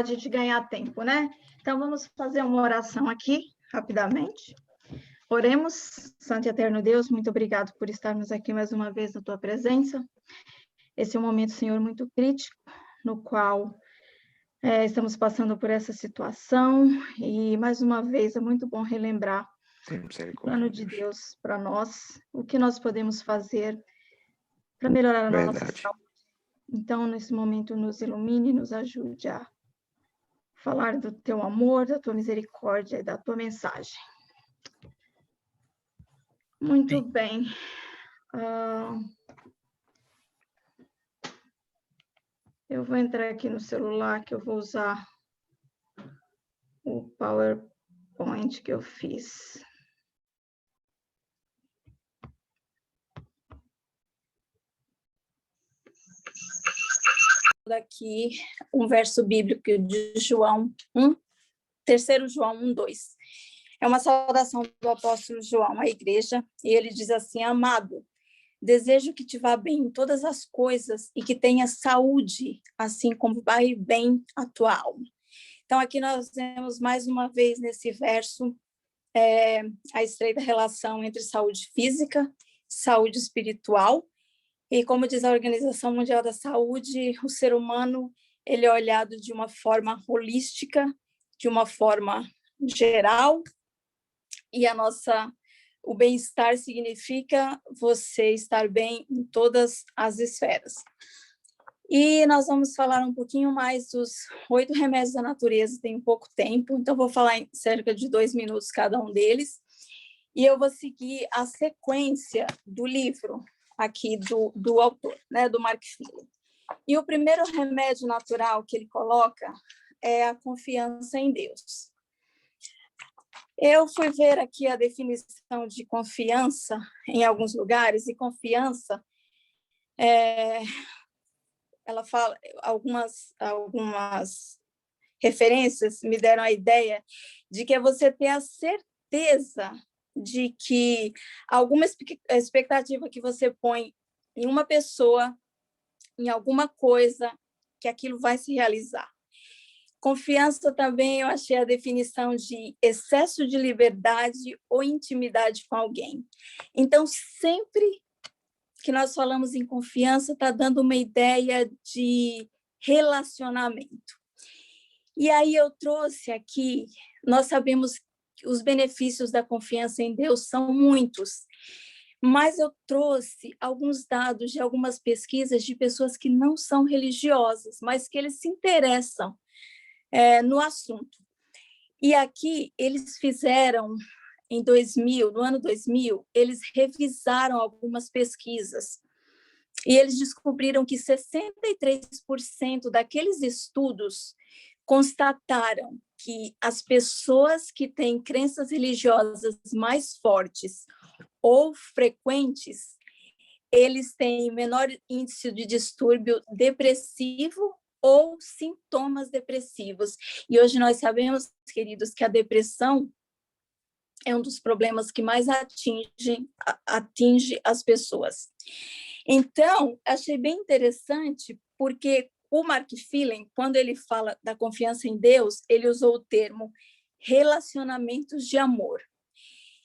de ganhar tempo, né? Então, vamos fazer uma oração aqui, rapidamente. Oremos. Santo e eterno Deus, muito obrigado por estarmos aqui mais uma vez na tua presença. Esse é um momento, Senhor, muito crítico, no qual estamos passando por essa situação, e mais uma vez é muito bom relembrar o plano de Deus para nós, o que nós podemos fazer para melhorar a nossa saúde. Então, nesse momento, nos ilumine, nos ajude a falar do teu amor, da tua misericórdia e da tua mensagem. Muito bem. Eu vou entrar aqui no celular, que eu vou usar o PowerPoint que eu fiz. Aqui um verso bíblico de João 1, 3 João 1:2. É uma saudação do apóstolo João à igreja, e ele diz assim: amado, desejo que te vá bem em todas as coisas e que tenha saúde, assim como vai bem a tua alma. Então, aqui nós vemos mais uma vez nesse verso a estreita relação entre saúde física, saúde espiritual. E como diz a Organização Mundial da Saúde, o ser humano ele é olhado de uma forma holística, de uma forma geral, e o bem-estar significa você estar bem em todas as esferas. E nós vamos falar um pouquinho mais dos 8 remédios da natureza, tem pouco tempo, então vou falar em cerca de 2 minutos cada um deles, e eu vou seguir a sequência do livro aqui do autor, né, do Mark Filling. E o primeiro remédio natural que ele coloca é a confiança em Deus. Eu fui ver aqui a definição de confiança em alguns lugares, e confiança, ela fala, algumas referências me deram a ideia de que é você ter a certeza de que alguma expectativa que você põe em uma pessoa, em alguma coisa, que aquilo vai se realizar. Confiança também, eu achei a definição de excesso de liberdade ou intimidade com alguém. Então, sempre que nós falamos em confiança, está dando uma ideia de relacionamento. E aí eu trouxe aqui, nós sabemos que os benefícios da confiança em Deus são muitos, mas eu trouxe alguns dados de algumas pesquisas de pessoas que não são religiosas, mas que eles se interessam no assunto. E aqui eles fizeram, no ano 2000, eles revisaram algumas pesquisas, e eles descobriram que 63% daqueles estudos constataram que as pessoas que têm crenças religiosas mais fortes ou frequentes, eles têm menor índice de distúrbio depressivo ou sintomas depressivos. E hoje nós sabemos, queridos, que a depressão é um dos problemas que mais atinge as pessoas. Então, achei bem interessante, porque o Mark Filling, quando ele fala da confiança em Deus, ele usou o termo relacionamentos de amor.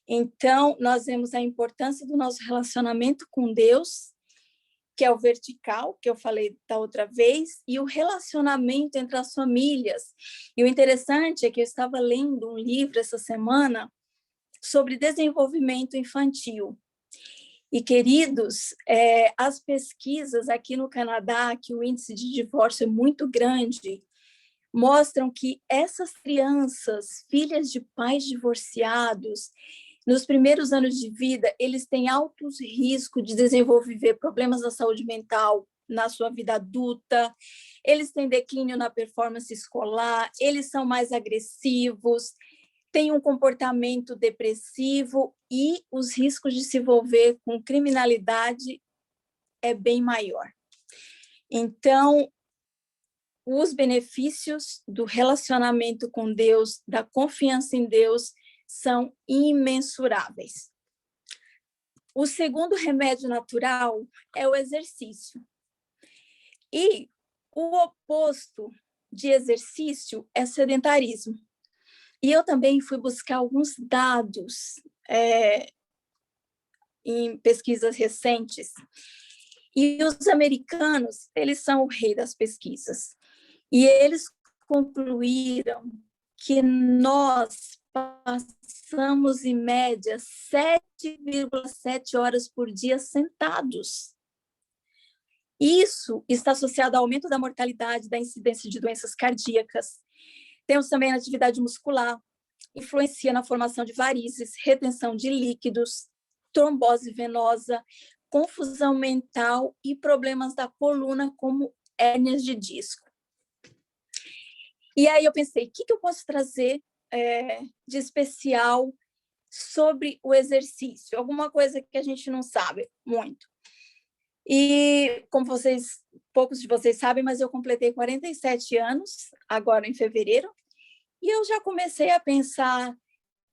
Então, nós vemos a importância do nosso relacionamento com Deus, que é o vertical, que eu falei da outra vez, e o relacionamento entre as famílias. E o interessante é que eu estava lendo um livro essa semana sobre desenvolvimento infantil. E, queridos, as pesquisas aqui no Canadá, que o índice de divórcio é muito grande, mostram que essas crianças, filhas de pais divorciados, nos primeiros anos de vida, eles têm altos riscos de desenvolver problemas da saúde mental na sua vida adulta, eles têm declínio na performance escolar, eles são mais agressivos, têm um comportamento depressivo, e os riscos de se envolver com criminalidade é bem maior. Então, os benefícios do relacionamento com Deus, da confiança em Deus, são imensuráveis. O segundo remédio natural é o exercício. E o oposto de exercício é sedentarismo. E eu também fui buscar alguns dados em pesquisas recentes. E os americanos, eles são o rei das pesquisas. E eles concluíram que nós passamos, em média, 7,7 horas por dia sentados. Isso está associado ao aumento da mortalidade, da incidência de doenças cardíacas. Temos também a atividade muscular, influencia na formação de varizes, retenção de líquidos, trombose venosa, confusão mental e problemas da coluna, como hérnias de disco. E aí eu pensei, o que eu posso trazer de especial sobre o exercício? Alguma coisa que a gente não sabe muito. E, como poucos de vocês sabem, mas eu completei 47 anos, agora em fevereiro, e eu já comecei a pensar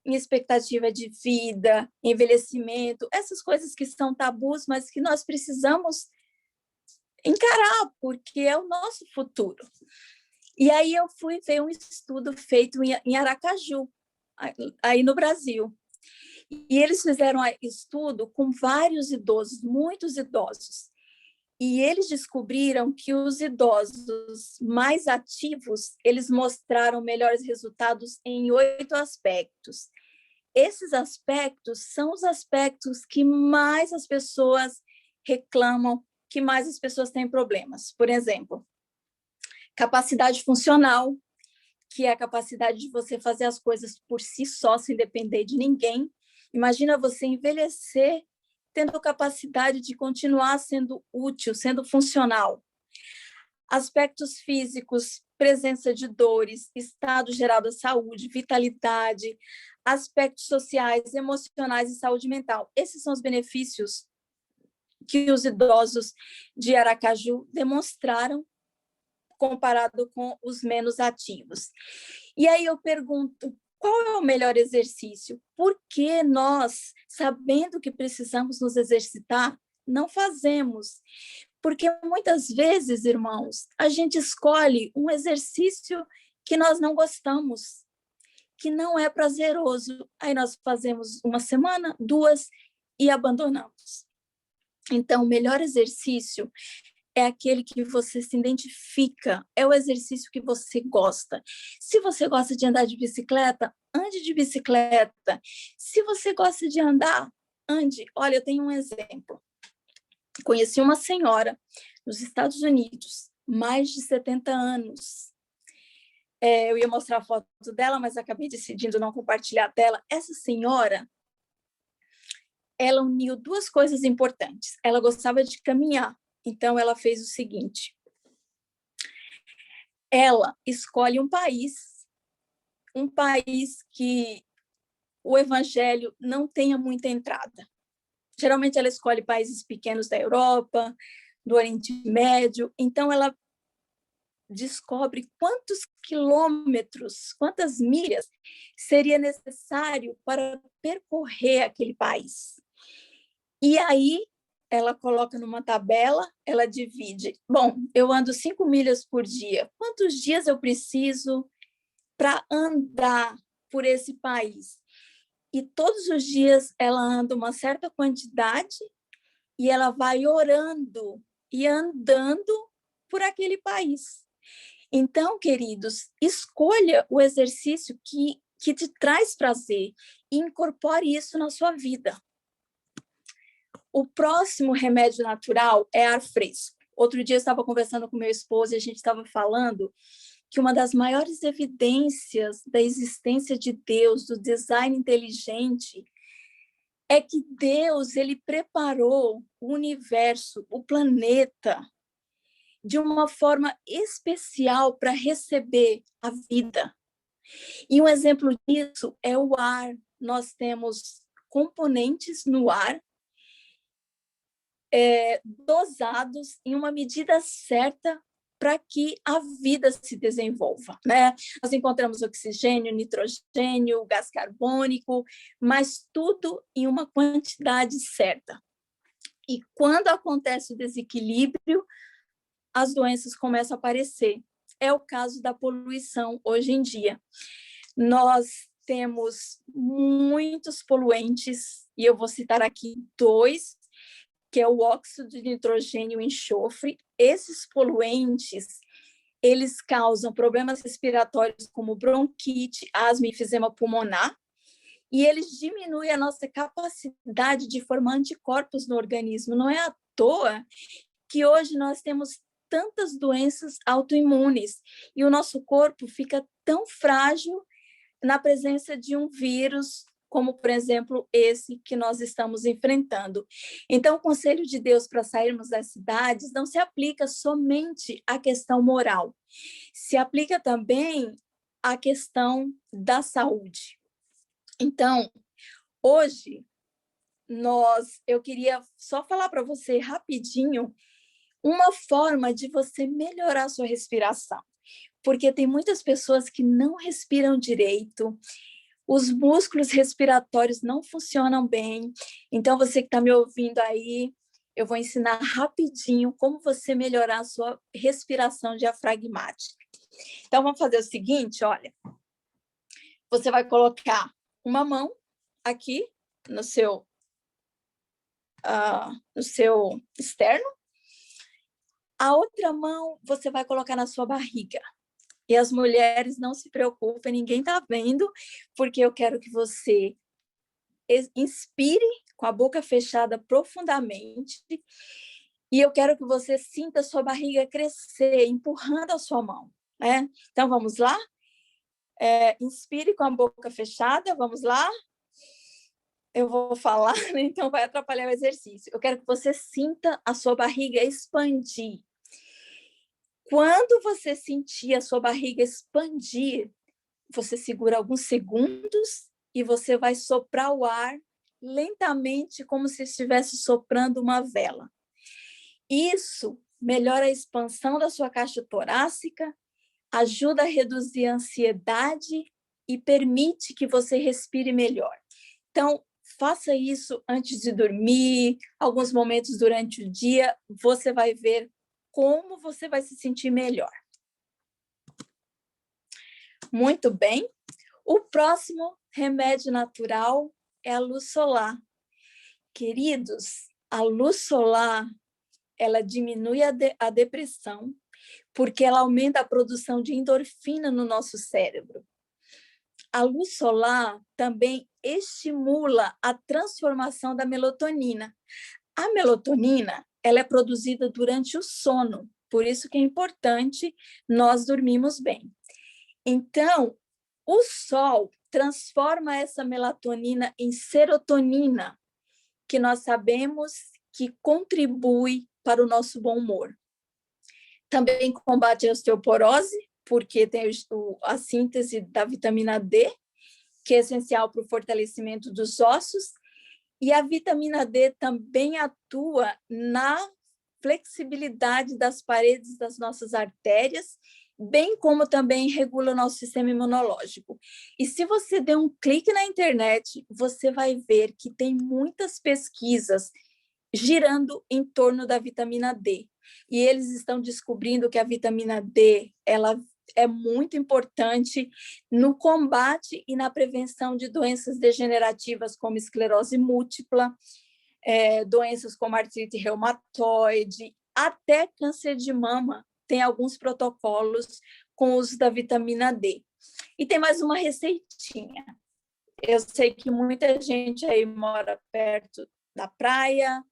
em expectativa de vida, envelhecimento, essas coisas que são tabus, mas que nós precisamos encarar, porque é o nosso futuro. E aí eu fui ver um estudo feito em Aracaju, aí no Brasil. E eles fizeram um estudo com vários idosos, muitos idosos. E eles descobriram que os idosos mais ativos, eles mostraram melhores resultados em 8 aspectos. Esses aspectos são os aspectos que mais as pessoas reclamam, que mais as pessoas têm problemas. Por exemplo, capacidade funcional, que é a capacidade de você fazer as coisas por si só, sem depender de ninguém. Imagina você envelhecer tendo capacidade de continuar sendo útil, sendo funcional. Aspectos físicos, presença de dores, estado geral da saúde, vitalidade, aspectos sociais, emocionais e saúde mental. Esses são os benefícios que os idosos de Aracaju demonstraram comparado com os menos ativos. E aí eu pergunto, qual é o melhor exercício? Por que nós, sabendo que precisamos nos exercitar, não fazemos? Porque muitas vezes, irmãos, a gente escolhe um exercício que nós não gostamos, que não é prazeroso. Aí nós fazemos uma semana, 2 e abandonamos. Então, o melhor exercício é aquele que você se identifica, é o exercício que você gosta. Se você gosta de andar de bicicleta, ande de bicicleta. Se você gosta de andar, ande. Olha, eu tenho um exemplo. Conheci uma senhora nos Estados Unidos, mais de 70 anos. Eu ia mostrar a foto dela, mas acabei decidindo não compartilhar dela. Essa senhora, ela uniu 2 coisas importantes. Ela gostava de caminhar. Então, ela fez o seguinte: ela escolhe um país que o evangelho não tenha muita entrada. Geralmente, ela escolhe países pequenos da Europa, do Oriente Médio. Então, ela descobre quantos quilômetros, quantas milhas seria necessário para percorrer aquele país. E aí, ela coloca numa tabela, ela divide. Bom, eu ando 5 milhas por dia. Quantos dias eu preciso para andar por esse país? E todos os dias ela anda uma certa quantidade e ela vai orando e andando por aquele país. Então, queridos, escolha o exercício que te traz prazer e incorpore isso na sua vida. O próximo remédio natural é ar fresco. Outro dia eu estava conversando com meu esposo e a gente estava falando que uma das maiores evidências da existência de Deus, do design inteligente, é que Deus, ele preparou o universo, o planeta, de uma forma especial para receber a vida. E um exemplo disso é o ar. Nós temos componentes no ar dosados em uma medida certa para que a vida se desenvolva, né? Nós encontramos oxigênio, nitrogênio, gás carbônico, mas tudo em uma quantidade certa. E quando acontece o desequilíbrio, as doenças começam a aparecer. é o caso da poluição hoje em dia. Nós temos muitos poluentes, e eu vou citar aqui 2, que é o óxido de nitrogênio e o enxofre. Esses poluentes, eles causam problemas respiratórios como bronquite, asma e enfisema pulmonar, e eles diminuem a nossa capacidade de formar anticorpos no organismo. Não é à toa que hoje nós temos tantas doenças autoimunes e o nosso corpo fica tão frágil na presença de um vírus, como, por exemplo, esse que nós estamos enfrentando. Então, o conselho de Deus para sairmos das cidades não se aplica somente à questão moral, se aplica também à questão da saúde. Então, hoje, eu queria só falar para você rapidinho uma forma de você melhorar a sua respiração, porque tem muitas pessoas que não respiram direito, os músculos respiratórios não funcionam bem. Então, você que está me ouvindo aí, eu vou ensinar rapidinho como você melhorar a sua respiração diafragmática. Então, vamos fazer o seguinte, olha. Você vai colocar uma mão aqui no seu externo. A outra mão você vai colocar na sua barriga. E as mulheres, não se preocupem, ninguém está vendo, porque eu quero que você inspire com a boca fechada profundamente e eu quero que você sinta a sua barriga crescer, empurrando a sua mão, né? Então, vamos lá? Inspire com a boca fechada, vamos lá? Eu vou falar, né? Então vai atrapalhar o exercício. Eu quero que você sinta a sua barriga expandir. Quando você sentir a sua barriga expandir, você segura alguns segundos e você vai soprar o ar lentamente, como se estivesse soprando uma vela. Isso melhora a expansão da sua caixa torácica, ajuda a reduzir a ansiedade e permite que você respire melhor. Então, faça isso antes de dormir, alguns momentos durante o dia, você vai ver como você vai se sentir melhor. Muito bem. O próximo remédio natural é a luz solar. Queridos, a luz solar, ela diminui a depressão, porque ela aumenta a produção de endorfina no nosso cérebro. A luz solar também estimula a transformação da melatonina. A melatonina, ela é produzida durante o sono, por isso que é importante nós dormirmos bem. Então, o sol transforma essa melatonina em serotonina, que nós sabemos que contribui para o nosso bom humor. Também combate a osteoporose, porque tem a síntese da vitamina D, que é essencial para o fortalecimento dos ossos, e a vitamina D também atua na flexibilidade das paredes das nossas artérias, bem como também regula o nosso sistema imunológico. E se você der um clique na internet, você vai ver que tem muitas pesquisas girando em torno da vitamina D. E eles estão descobrindo que a vitamina D, ela é muito importante no combate e na prevenção de doenças degenerativas como esclerose múltipla, doenças como artrite reumatoide, até câncer de mama. Tem alguns protocolos com o uso da vitamina D. E tem mais uma receitinha. Eu sei que muita gente aí mora perto da praia,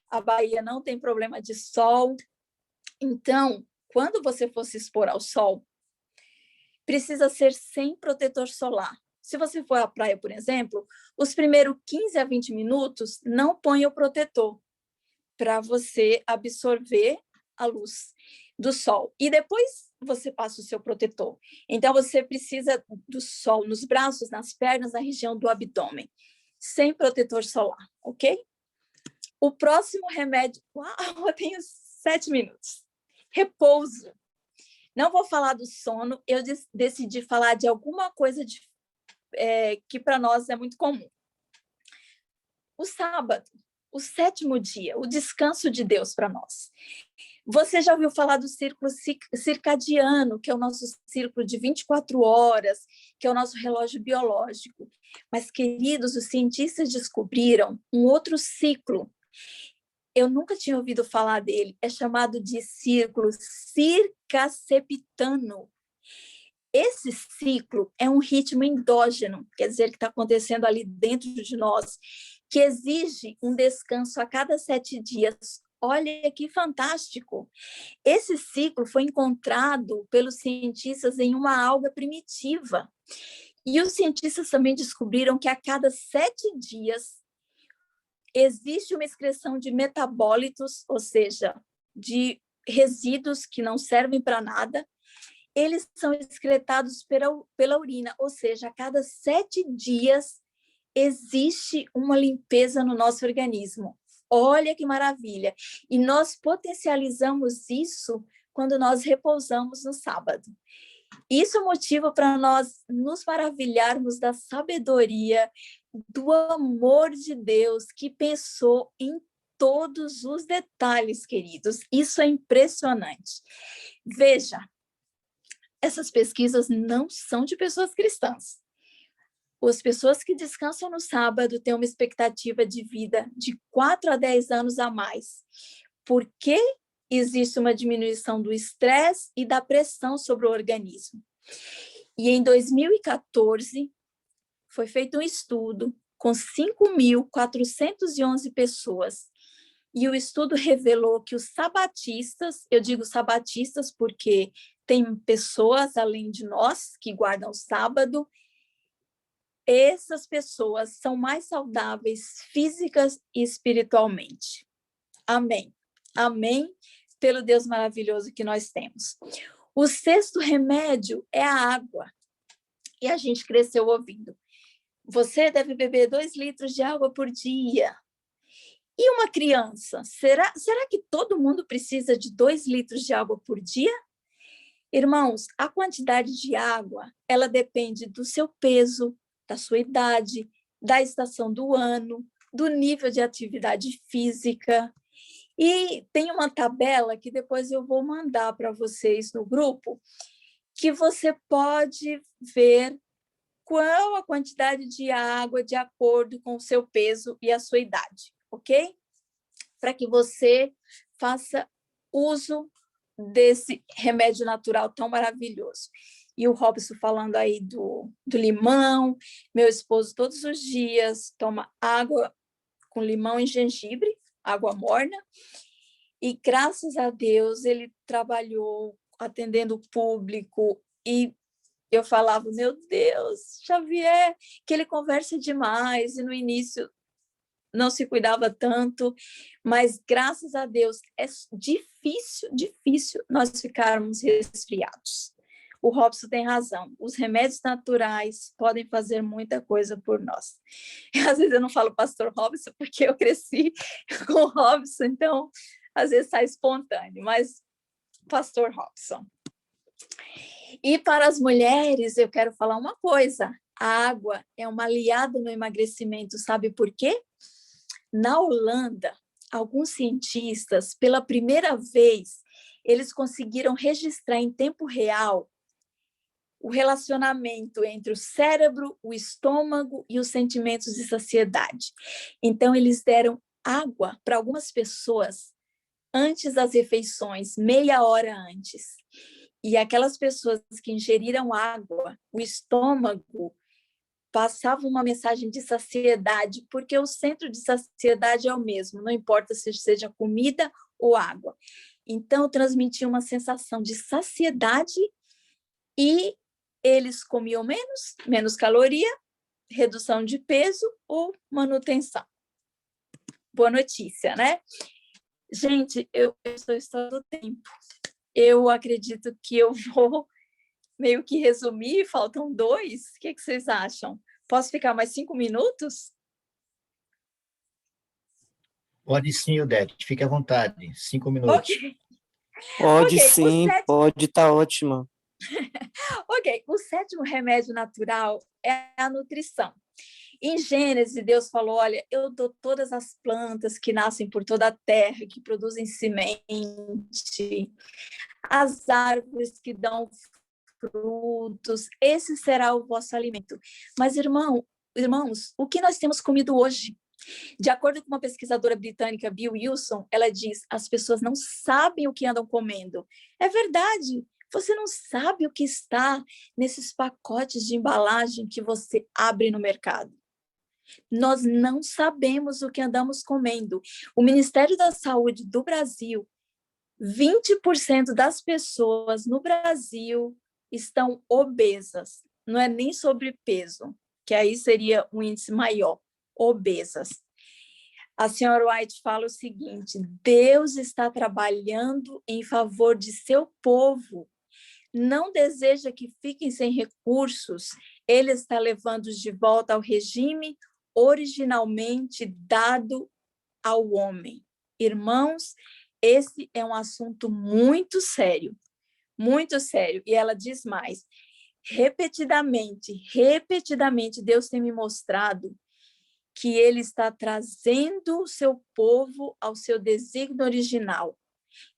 a Bahia não tem problema de sol. Então, quando você for se expor ao sol, precisa ser sem protetor solar. Se você for à praia, por exemplo, os primeiros 15 a 20 minutos, não ponha o protetor para você absorver a luz do sol. E depois você passa o seu protetor. Então, você precisa do sol nos braços, nas pernas, na região do abdômen, sem protetor solar, ok? O próximo remédio... Uau, eu tenho 7 minutos. Repouso. Não vou falar do sono, eu decidi falar de alguma coisa que para nós é muito comum. O sábado, o 7º dia, o descanso de Deus para nós. Você já ouviu falar do círculo circadiano, que é o nosso círculo de 24 horas, que é o nosso relógio biológico. Mas, queridos, os cientistas descobriram um outro ciclo. Eu nunca tinha ouvido falar dele. É chamado de círculo circacepitano. Esse ciclo é um ritmo endógeno, quer dizer, que está acontecendo ali dentro de nós, que exige um descanso a cada 7 dias. Olha que fantástico! Esse ciclo foi encontrado pelos cientistas em uma alga primitiva. E os cientistas também descobriram que a cada 7 dias existe uma excreção de metabólitos, ou seja, de resíduos que não servem para nada. Eles são excretados pela urina, ou seja, a cada 7 dias existe uma limpeza no nosso organismo. Olha que maravilha! E nós potencializamos isso quando nós repousamos no sábado. Isso é motivo para nós nos maravilharmos da sabedoria, do amor de Deus que pensou em todos os detalhes, queridos. Isso é impressionante. Veja, essas pesquisas não são de pessoas cristãs. As pessoas que descansam no sábado têm uma expectativa de vida de 4 a 10 anos a mais, porque existe uma diminuição do estresse e da pressão sobre o organismo. E em 2014, foi feito um estudo com 5.411 pessoas, e o estudo revelou que os sabatistas, eu digo sabatistas porque tem pessoas além de nós que guardam o sábado, essas pessoas são mais saudáveis físicas e espiritualmente. Amém. Amém, pelo Deus maravilhoso que nós temos. O 6º remédio é a água. E a gente cresceu ouvindo. Você deve beber 2 litros de água por dia. E uma criança? Será que todo mundo precisa de 2 litros de água por dia? Irmãos, a quantidade de água, ela depende do seu peso, da sua idade, da estação do ano, do nível de atividade física. E tem uma tabela que depois eu vou mandar para vocês no grupo, que você pode ver qual a quantidade de água de acordo com o seu peso e a sua idade, ok? Para que você faça uso desse remédio natural tão maravilhoso. E o Robson falando aí do limão, meu esposo todos os dias toma água com limão e gengibre, água morna, e graças a Deus ele trabalhou atendendo o público, e eu falava, meu Deus, Xavier, que ele conversa demais, e no início não se cuidava tanto, mas graças a Deus é difícil nós ficarmos resfriados. O Robson tem razão, os remédios naturais podem fazer muita coisa por nós. E, às vezes eu não falo pastor Robson porque eu cresci com o Robson, então às vezes sai espontâneo, mas pastor Robson. E para as mulheres, eu quero falar uma coisa, a água é uma aliada no emagrecimento, sabe por quê? Na Holanda, alguns cientistas, pela primeira vez, eles conseguiram registrar em tempo real o relacionamento entre o cérebro, o estômago e os sentimentos de saciedade. Então, eles deram água para algumas pessoas antes das refeições, meia hora antes. E aquelas pessoas que ingeriram água, o estômago passava uma mensagem de saciedade, porque o centro de saciedade é o mesmo, não importa se seja comida ou água. Então, transmitia uma sensação de saciedade e eles comiam menos caloria, redução de peso ou manutenção. Boa notícia, né? Gente, eu estou estourando o tempo. Eu acredito que eu vou meio que resumir, faltam 2. O que vocês acham? Posso ficar mais 5 minutos? Pode sim, Odete, fique à vontade, 5 minutos. Ok. Pode Okay, sim, pode, tá ótima. Ok, o 7º remédio natural é a nutrição. Em Gênesis, Deus falou, olha, eu dou todas as plantas que nascem por toda a terra, que produzem semente, as árvores que dão frutos, esse será o vosso alimento. Mas, irmãos, o que nós temos comido hoje? De acordo com uma pesquisadora britânica, Bill Wilson, ela diz, as pessoas não sabem o que andam comendo. É verdade, você não sabe o que está nesses pacotes de embalagem que você abre no mercado. Nós não sabemos o que andamos comendo. O Ministério da Saúde do Brasil, 20% das pessoas no Brasil estão obesas. Não é nem sobrepeso, que aí seria um índice maior, obesas. A senhora White fala o seguinte, Deus está trabalhando em favor de seu povo, não deseja que fiquem sem recursos, ele está levando-os de volta ao regime originalmente dado ao homem. Irmãos, esse é um assunto muito sério, e ela diz mais, repetidamente, Deus tem me mostrado que ele está trazendo o seu povo ao seu desígnio original.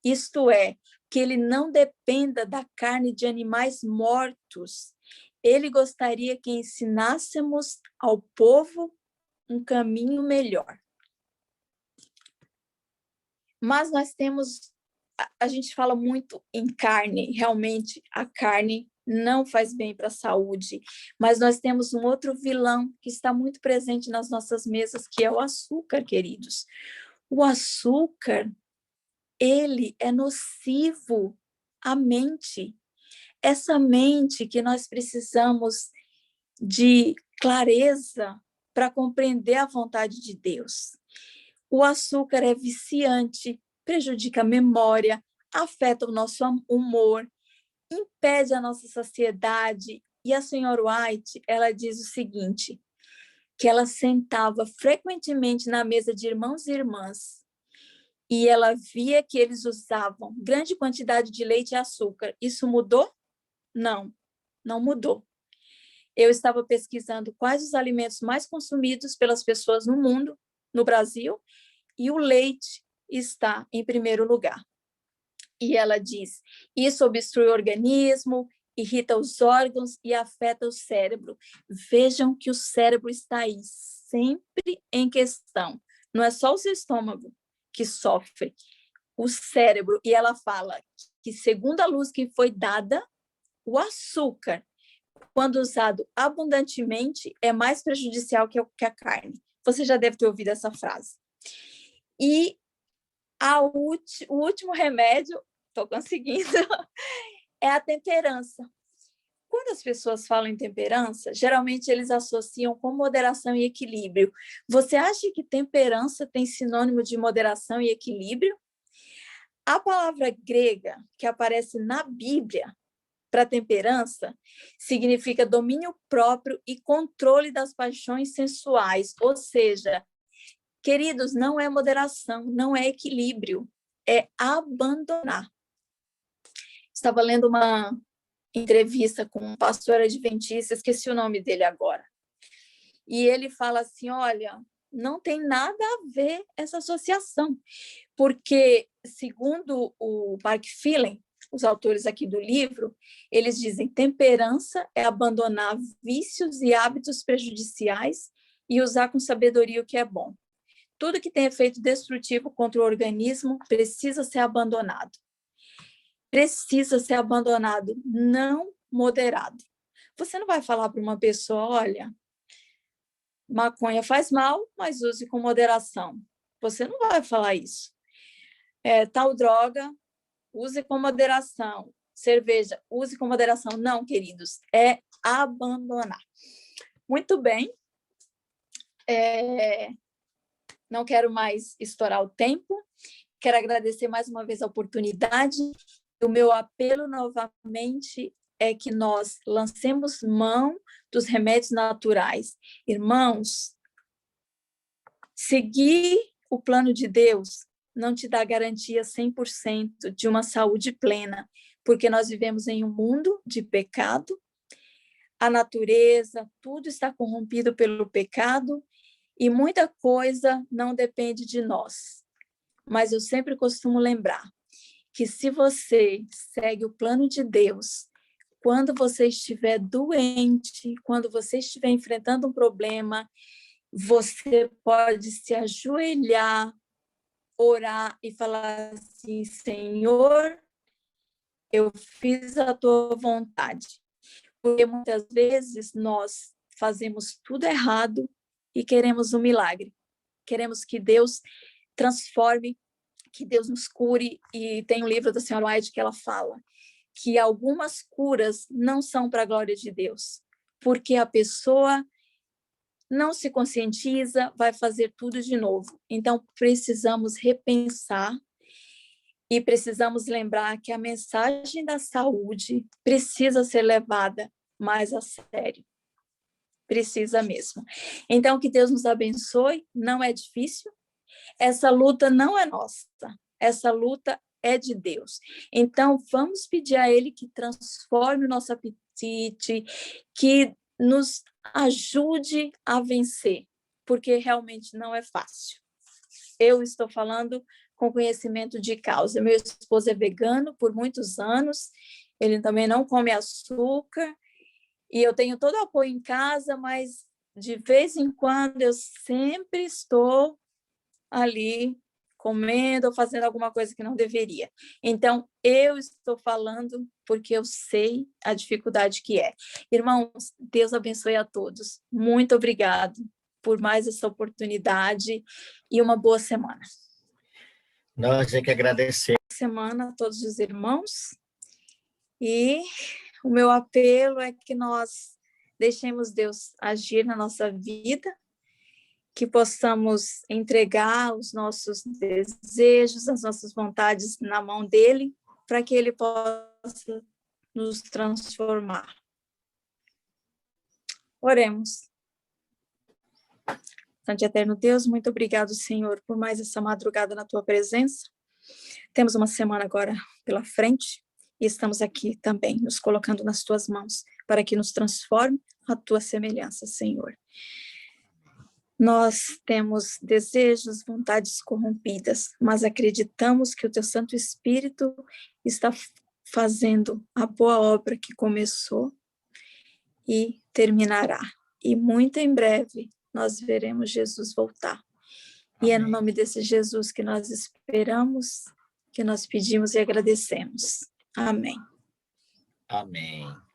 Isto é, que ele não dependa da carne de animais mortos. Ele gostaria que ensinássemos ao povo um caminho melhor. Mas nós temos, a gente fala muito em carne, realmente a carne não faz bem para a saúde, mas nós temos um outro vilão que está muito presente nas nossas mesas, que é o açúcar, queridos. O açúcar, ele é nocivo à mente. Essa mente que nós precisamos de clareza para compreender a vontade de Deus. O açúcar é viciante, prejudica a memória, afeta o nosso humor, impede a nossa saciedade. E a senhora White, ela diz o seguinte, que ela sentava frequentemente na mesa de irmãos e irmãs e ela via que eles usavam grande quantidade de leite e açúcar. Isso mudou? Não, não mudou. Eu estava pesquisando quais os alimentos mais consumidos pelas pessoas no mundo, no Brasil, e o leite está em primeiro lugar. E ela diz, isso obstrui o organismo, irrita os órgãos e afeta o cérebro. Vejam que o cérebro está aí, sempre em questão. Não é só o seu estômago que sofre, o cérebro. E ela fala que, segundo a luz que foi dada, o açúcar, quando usado abundantemente, é mais prejudicial que a carne. Você já deve ter ouvido essa frase. E o último remédio, estou conseguindo, é a temperança. Quando as pessoas falam em temperança, geralmente eles associam com moderação e equilíbrio. Você acha que temperança tem sinônimo de moderação e equilíbrio? A palavra grega que aparece na Bíblia para temperança significa domínio próprio e controle das paixões sensuais, ou seja, queridos, não é moderação, não é equilíbrio, é abandonar. Estava lendo uma entrevista com um pastor adventista, esqueci o nome dele agora, e ele fala assim, olha, não tem nada a ver essa associação, porque, segundo o Mark Phelan, os autores aqui do livro, eles dizem temperança é abandonar vícios e hábitos prejudiciais e usar com sabedoria o que é bom. Tudo que tem efeito destrutivo contra o organismo precisa ser abandonado. Precisa ser abandonado, não moderado. Você não vai falar para uma pessoa, olha, maconha faz mal, mas use com moderação. Você não vai falar isso. Tal droga, use com moderação. Cerveja, use com moderação. Não, queridos, é abandonar. Muito bem. Não quero mais estourar o tempo. Quero agradecer mais uma vez a oportunidade. O meu apelo novamente é que nós lancemos mão dos remédios naturais. Irmãos, seguir o plano de Deus não te dá garantia 100% de uma saúde plena, porque nós vivemos em um mundo de pecado, a natureza, tudo está corrompido pelo pecado e muita coisa não depende de nós. Mas eu sempre costumo lembrar que se você segue o plano de Deus, quando você estiver doente, quando você estiver enfrentando um problema, você pode se ajoelhar, orar e falar assim: Senhor, eu fiz a tua vontade. Porque muitas vezes nós fazemos tudo errado e queremos um milagre. Queremos que Deus transforme, que Deus nos cure. E tem um livro da senhora White que ela fala que algumas curas não são para a glória de Deus, porque a pessoa não se conscientiza, vai fazer tudo de novo. Então, precisamos repensar e precisamos lembrar que a mensagem da saúde precisa ser levada mais a sério. Precisa mesmo. Então, que Deus nos abençoe. Não é difícil. Essa luta não é nossa. Essa luta é de Deus. Então, vamos pedir a Ele que transforme o nosso apetite, que nos ajude a vencer, porque realmente não é fácil. Eu estou falando com conhecimento de causa. Meu esposo é vegano por muitos anos, ele também não come açúcar, e eu tenho todo o apoio em casa, mas de vez em quando eu sempre estou ali comendo ou fazendo alguma coisa que não deveria. Então, eu estou falando porque eu sei a dificuldade que é. Irmãos, Deus abençoe a todos. Muito obrigado por mais essa oportunidade e uma boa semana. Nós é que agradecemos. Semana a todos os irmãos. E o meu apelo é que nós deixemos Deus agir na nossa vida, que possamos entregar os nossos desejos, as nossas vontades na mão dele, para que ele possa nos transformar. Oremos. Santo e eterno Deus, muito obrigado, Senhor, por mais essa madrugada na tua presença. Temos uma semana agora pela frente e estamos aqui também, nos colocando nas tuas mãos, para que nos transforme a tua semelhança, Senhor. Nós temos desejos, vontades corrompidas, mas acreditamos que o teu Santo Espírito está fazendo a boa obra que começou e terminará. E muito em breve nós veremos Jesus voltar. Amém. E é no nome desse Jesus que nós esperamos, que nós pedimos e agradecemos. Amém. Amém.